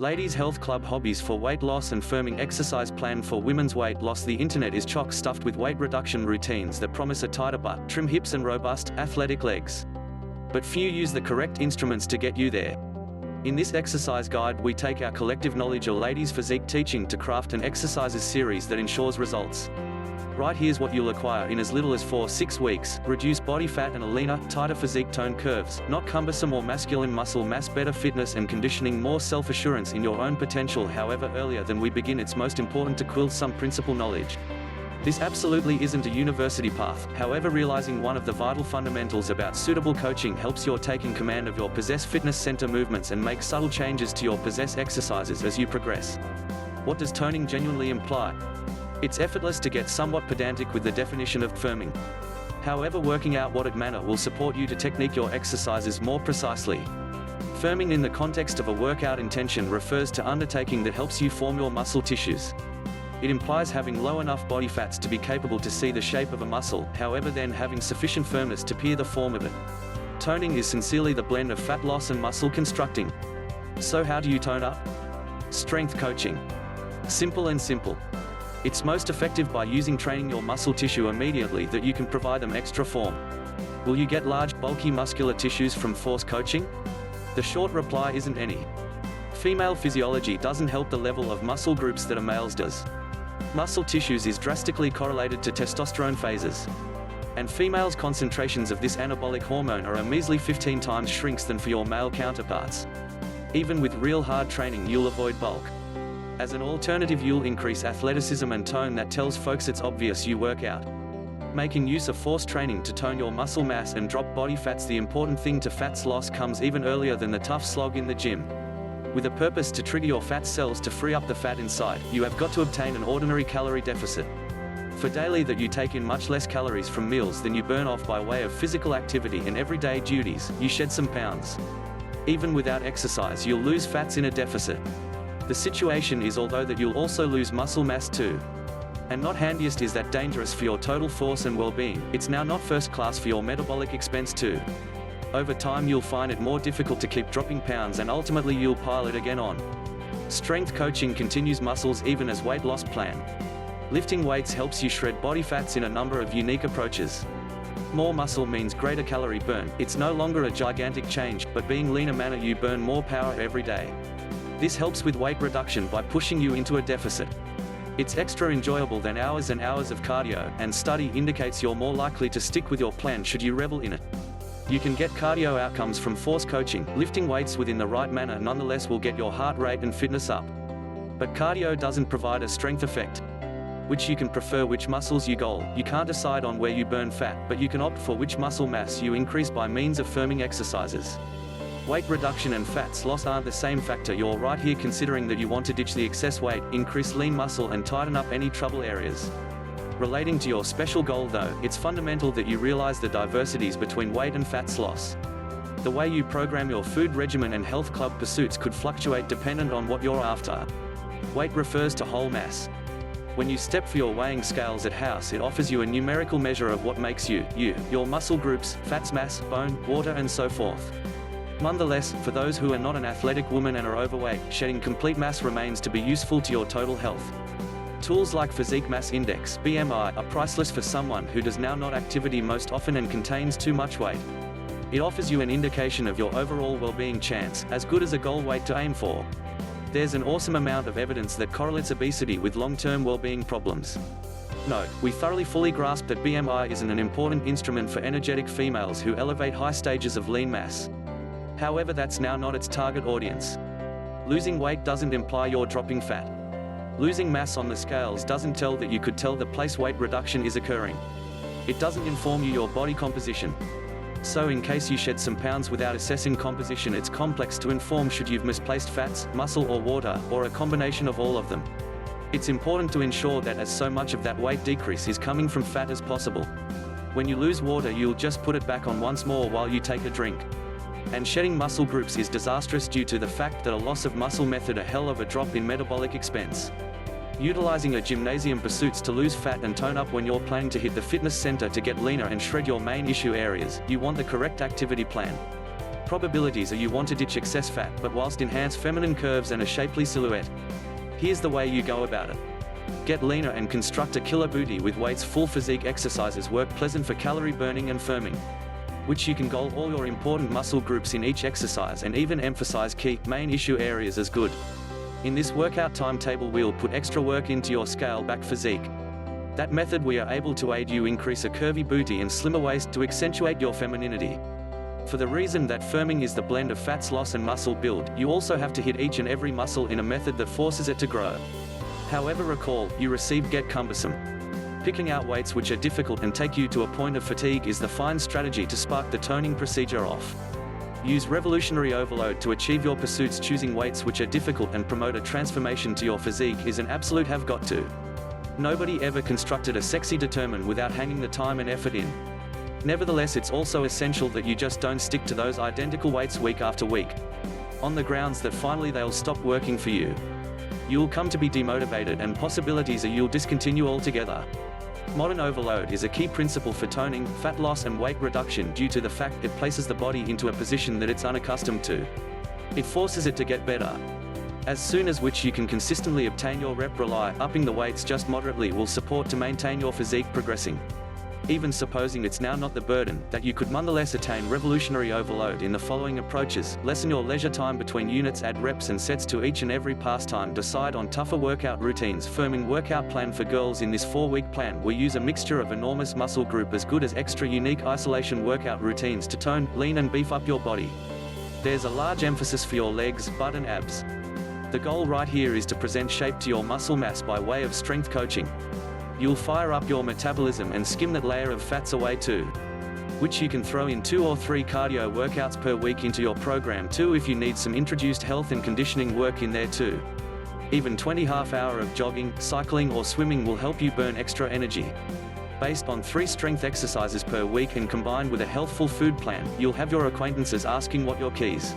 Ladies Health Club hobbies for weight loss and firming exercise plan for women's weight loss. The internet is chock stuffed with weight reduction routines that promise a tighter butt, trim hips and robust, athletic legs. But few use the correct instruments to get you there. In this exercise guide we take our collective knowledge of ladies physique teaching to craft an exercises series that ensures results. Right here's what you'll acquire in as little as 4-6 weeks: reduce body fat and a leaner, tighter physique, tone curves, not cumbersome or masculine muscle mass, better fitness and conditioning, more self-assurance in your own potential. However, earlier than we begin, it's most important to quill some principal knowledge. This absolutely isn't a university path. However, realizing one of the vital fundamentals about suitable coaching helps you taking command of your possess fitness center movements and make subtle changes to your possess exercises as you progress. What does toning genuinely imply? It's effortless to get somewhat pedantic with the definition of firming. However, working out what it manner will support you to technique your exercises more precisely. Firming in the context of a workout intention refers to undertaking that helps you form your muscle tissues. It implies having low enough body fats to be capable to see the shape of a muscle, however then having sufficient firmness to peer the form of it. Toning is sincerely the blend of fat loss and muscle constructing. So how do you tone up? Strength coaching. Simple and simple. It's most effective by training your muscle tissue immediately that you can provide them extra form. Will you get large, bulky muscular tissues from force coaching? The short reply isn't any. Female physiology doesn't help the level of muscle groups that a male's does. Muscle tissues is drastically correlated to testosterone phases. And females' concentrations of this anabolic hormone are a measly 15 times shrinks than for your male counterparts. Even with real hard training, you'll avoid bulk. As an alternative, you'll increase athleticism and tone. That tells folks it's obvious you work out. Making use of force training to tone your muscle mass and drop body fats. The important thing to fats loss comes even earlier than the tough slog in the gym. With a purpose to trigger your fat cells to free up the fat inside, you have got to obtain an ordinary calorie deficit. For daily that you take in much less calories from meals than you burn off by way of physical activity and everyday duties, you shed some pounds. Even without exercise, you'll lose fats in a deficit. The situation is although that you'll also lose muscle mass too. And not handiest is that dangerous for your total force and well-being. It's now not first class for your metabolic expense too. Over time you'll find it more difficult to keep dropping pounds and ultimately you'll pile it again on. Strength coaching continues muscles even as weight loss plan. Lifting weights helps you shred body fats in a number of unique approaches. More muscle means greater calorie burn. It's no longer a gigantic change, but being leaner manner you burn more power every day. This helps with weight reduction by pushing you into a deficit. It's extra enjoyable than hours and hours of cardio, and study indicates you're more likely to stick with your plan should you revel in it. You can get cardio outcomes from force coaching. Lifting weights within the right manner nonetheless will get your heart rate and fitness up. But cardio doesn't provide a strength effect. Which you can prefer which muscles you goal. You can't decide on where you burn fat, but you can opt for which muscle mass you increase by means of firming exercises. Weight reduction and fats loss aren't the same factor. You're right here considering that you want to ditch the excess weight, increase lean muscle and tighten up any trouble areas. Relating to your special goal though, it's fundamental that you realize the diversities between weight and fats loss. The way you program your food regimen and health club pursuits could fluctuate dependent on what you're after. Weight refers to whole mass. When you step for your weighing scales at house, it offers you a numerical measure of what makes you, your muscle groups, fats, mass, bone, water and so forth. Nonetheless, for those who are not an athletic woman and are overweight, shedding complete mass remains to be useful to your total health. Tools like physique mass index (BMI) are priceless for someone who does now not activity most often and contains too much weight. It offers you an indication of your overall well-being chance, as good as a goal weight to aim for. There's an awesome amount of evidence that correlates obesity with long-term well-being problems. Note, we thoroughly fully grasp that BMI isn't an important instrument for energetic females who elevate high stages of lean mass. However, that's now not its target audience. Losing weight doesn't imply you're dropping fat. Losing mass on the scales doesn't tell that you could tell the place weight reduction is occurring. It doesn't inform you your body composition. So in case you shed some pounds without assessing composition, it's complex to inform should you've misplaced fats, muscle or water, or a combination of all of them. It's important to ensure that as so much of that weight decrease is coming from fat as possible. When you lose water, you'll just put it back on once more while you take a drink. And shedding muscle groups is disastrous due to the fact that a loss of muscle method a hell of a drop in metabolic expense. Utilizing a gymnasium pursuits to lose fat and tone up when you're planning to hit the fitness center to get leaner and shred your main issue areas, you want the correct activity plan. probabilities are you want to ditch excess fat, but whilst enhance feminine curves and a shapely silhouette. Here's the way you go about it. Get leaner and construct a killer booty with weights. Full physique exercises work pleasant for calorie burning and firming, which you can goal all your important muscle groups in each exercise and even emphasize key, main issue areas as good. In this workout timetable we'll put extra work into your scale back physique. That method we are able to aid you increase a curvy booty and slimmer waist to accentuate your femininity. For the reason that firming is the blend of fats loss and muscle build, you also have to hit each and every muscle in a method that forces it to grow. However, recall, you receive get cumbersome. Picking out weights which are difficult and take you to a point of fatigue is the fine strategy to spark the toning procedure off. Use revolutionary overload to achieve your pursuits. Choosing weights which are difficult and promote a transformation to your physique is an absolute have got to. Nobody ever constructed a sexy determine without hanging the time and effort in. Nevertheless, it's also essential that you just don't stick to those identical weights week after week, on the grounds that finally they'll stop working for you. You'll come to be demotivated, and possibilities are you'll discontinue altogether. Modern overload is a key principle for toning, fat loss and weight reduction due to the fact it places the body into a position that it's unaccustomed to. It forces it to get better. As soon as which you can consistently obtain your rep rely, upping the weights just moderately will support to maintain your physique progressing. Even supposing it's now not the burden, that you could nonetheless attain revolutionary overload in the following approaches: lessen your leisure time between units, add reps and sets to each and every pastime, decide on tougher workout routines. Firming workout plan for girls. In this 4-week plan we use a mixture of enormous muscle group as good as extra unique isolation workout routines to tone, lean and beef up your body. There's a large emphasis for your legs, butt and abs. The goal right here is to present shape to your muscle mass by way of strength coaching. You'll fire up your metabolism and skim that layer of fats away too, which you can throw in 2 or 3 cardio workouts per week into your program too if you need some introduced health and conditioning work in there too. Even 20 half-hour of jogging, cycling or swimming will help you burn extra energy. Based on 3 strength exercises per week and combined with a healthful food plan, you'll have your acquaintances asking what your keys